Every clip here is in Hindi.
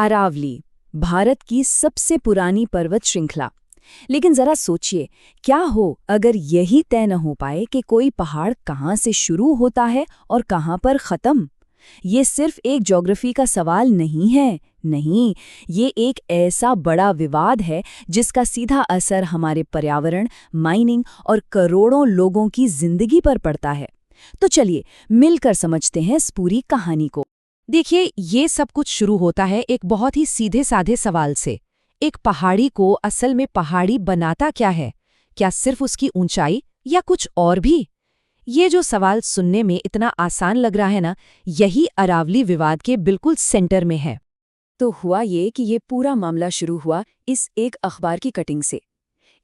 अरावली, भारत की सबसे पुरानी पर्वत श्रृंखला। लेकिन जरा सोचिए, क्या हो अगर यही तय न हो पाए कि कोई पहाड़ कहाँ से शुरू होता है और कहाँ पर खत्म। ये सिर्फ एक ज्योग्राफी का सवाल नहीं है, नहीं, ये एक ऐसा बड़ा विवाद है जिसका सीधा असर हमारे पर्यावरण, माइनिंग और करोड़ों लोगों की जिंदगी पर पड़ता है। तो चलिए मिलकर समझते हैं इस पूरी कहानी को। देखिए, ये सब कुछ शुरू होता है एक बहुत ही सीधे साधे सवाल से। एक पहाड़ी को असल में पहाड़ी बनाता क्या है? क्या सिर्फ उसकी ऊंचाई या कुछ और भी? ये जो सवाल सुनने में इतना आसान लग रहा है ना, यही अरावली विवाद के बिल्कुल सेंटर में है। तो हुआ ये कि ये पूरा मामला शुरू हुआ इस एक अखबार की कटिंग से।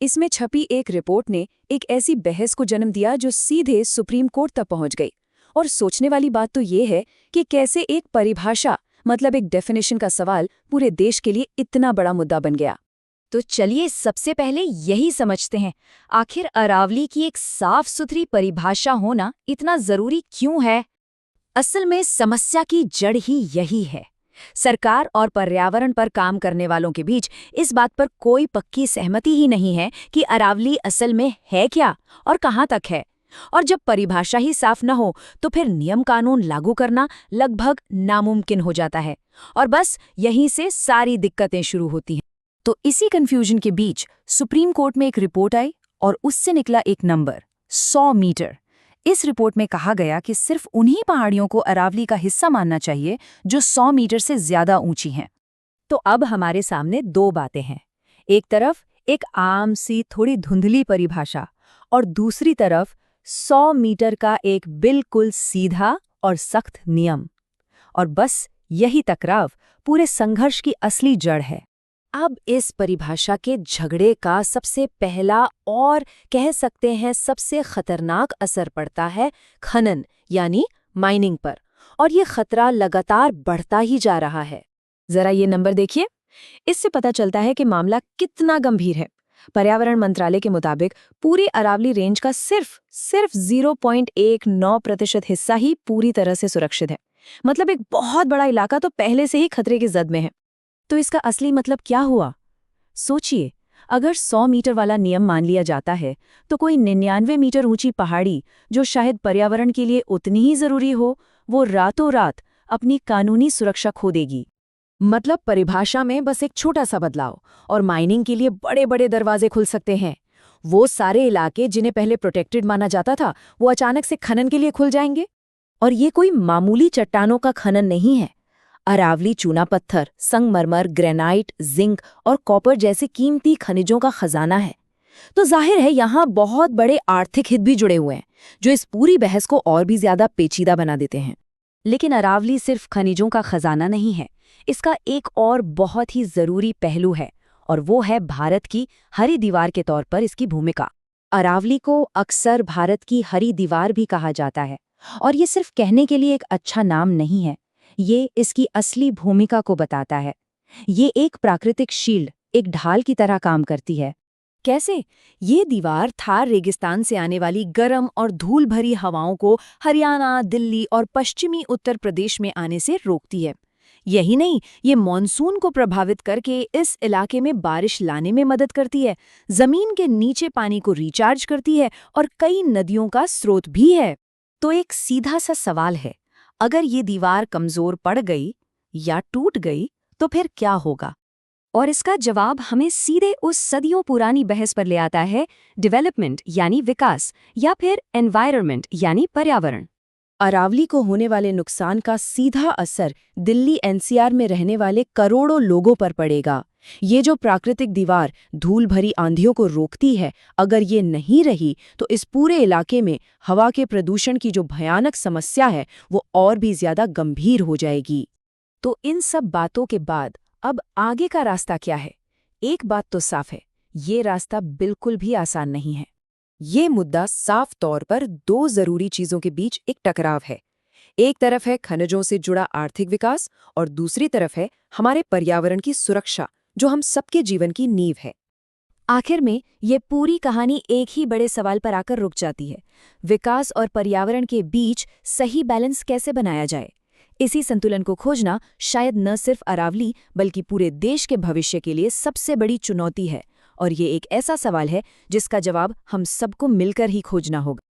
इसमें छपी एक रिपोर्ट ने एक ऐसी बहस को जन्म दिया जो सीधे सुप्रीम कोर्ट तक पहुंच गई। और सोचने वाली बात तो ये है कि कैसे एक परिभाषा, मतलब एक डेफिनेशन का सवाल पूरे देश के लिए इतना बड़ा मुद्दा बन गया। तो चलिए सबसे पहले यही समझते हैं, आखिर अरावली की एक साफ सुथरी परिभाषा होना इतना जरूरी क्यों है। असल में समस्या की जड़ ही यही है। सरकार और पर्यावरण पर काम करने वालों के बीच इस बात पर कोई पक्की सहमति ही नहीं है कि अरावली असल में है क्या और कहाँ तक है। और जब परिभाषा ही साफ न हो तो फिर नियम कानून लागू करना लगभग नामुमकिन हो जाता है। और बस यहीं से सारी दिक्कतें शुरू होती हैं। तो इसी कंफ्यूजन के बीच सुप्रीम कोर्ट में एक रिपोर्ट आई और उससे निकला एक नंबर, 100 मीटर। इस रिपोर्ट में कहा गया कि सिर्फ उन्हीं पहाड़ियों को अरावली का हिस्सा मानना चाहिए जो 100 मीटर से ज्यादा ऊंची हैं। तो अब हमारे सामने दो बातें हैं। एक तरफ एक आम सी थोड़ी धुंधली परिभाषा और दूसरी तरफ 100 मीटर का एक बिल्कुल सीधा और सख्त नियम। और बस यही टकराव पूरे संघर्ष की असली जड़ है। अब इस परिभाषा के झगड़े का सबसे पहला और कह सकते हैं सबसे खतरनाक असर पड़ता है खनन यानी माइनिंग पर। और ये खतरा लगातार बढ़ता ही जा रहा है। जरा ये नंबर देखिए, इससे पता चलता है कि मामला कितना गंभीर है। पर्यावरण मंत्रालय के मुताबिक पूरी अरावली रेंज का सिर्फ 0.19% हिस्सा ही पूरी तरह से सुरक्षित है। मतलब एक बहुत बड़ा इलाका तो पहले से ही खतरे की जद में है। तो इसका असली मतलब क्या हुआ? सोचिए, अगर 100 मीटर वाला नियम मान लिया जाता है तो कोई 99 मीटर ऊंची पहाड़ी, जो शायद पर्यावरण के लिए उतनी ही जरूरी हो, वो रातों रात अपनी कानूनी सुरक्षा खो देगी। मतलब परिभाषा में बस एक छोटा सा बदलाव और माइनिंग के लिए बड़े बड़े दरवाजे खुल सकते हैं। वो सारे इलाके जिन्हें पहले प्रोटेक्टेड माना जाता था, वो अचानक से खनन के लिए खुल जाएंगे। और ये कोई मामूली चट्टानों का खनन नहीं है। अरावली चूना पत्थर, संगमरमर, ग्रेनाइट, जिंक और कॉपर जैसे कीमती खनिजों का खजाना है। तो जाहिर है यहाँ बहुत बड़े आर्थिक हित भी जुड़े हुए हैं, जो इस पूरी बहस को और भी ज्यादा पेचीदा बना देते हैं। लेकिन अरावली सिर्फ खनिजों का खजाना नहीं है। इसका एक और बहुत ही जरूरी पहलू है, और वो है भारत की हरी दीवार के तौर पर इसकी भूमिका। अरावली को अक्सर भारत की हरी दीवार भी कहा जाता है, और ये सिर्फ कहने के लिए एक अच्छा नाम नहीं है। ये इसकी असली भूमिका को बताता है। ये एक प्राकृतिक शील्ड, एक ढाल की तरह काम करती है। कैसे? ये दीवार थार रेगिस्तान से आने वाली गर्म और धूल भरी हवाओं को हरियाणा, दिल्ली और पश्चिमी उत्तर प्रदेश में आने से रोकती है। यही नहीं, ये मॉनसून को प्रभावित करके इस इलाके में बारिश लाने में मदद करती है, जमीन के नीचे पानी को रिचार्ज करती है और कई नदियों का स्रोत भी है। तो एक सीधा सा सवाल है, अगर ये दीवार कमजोर पड़ गई या टूट गई तो फिर क्या होगा? और इसका जवाब हमें सीधे उस सदियों पुरानी बहस पर ले आता है, डेवलपमेंट यानी विकास या फिर एनवायरनमेंट यानी पर्यावरण। अरावली को होने वाले नुकसान का सीधा असर दिल्ली एनसीआर में रहने वाले करोड़ों लोगों पर पड़ेगा। ये जो प्राकृतिक दीवार धूल भरी आंधियों को रोकती है, अगर ये नहीं रही तो इस पूरे इलाके में हवा के प्रदूषण की जो भयानक समस्या है वो और भी ज्यादा गंभीर हो जाएगी। तो इन सब बातों के बाद अब आगे का रास्ता क्या है? एक बात तो साफ है, ये रास्ता बिल्कुल भी आसान नहीं है। ये मुद्दा साफ तौर पर दो जरूरी चीजों के बीच एक टकराव है। एक तरफ है खनिजों से जुड़ा आर्थिक विकास और दूसरी तरफ है हमारे पर्यावरण की सुरक्षा, जो हम सबके जीवन की नींव है। आखिर में ये पूरी कहानी एक ही बड़े सवाल पर आकर रुक जाती है, विकास और पर्यावरण के बीच सही बैलेंस कैसे बनाया जाए। इसी संतुलन को खोजना शायद न सिर्फ अरावली बल्कि पूरे देश के भविष्य के लिए सबसे बड़ी चुनौती है, और ये एक ऐसा सवाल है जिसका जवाब हम सबको मिलकर ही खोजना होगा।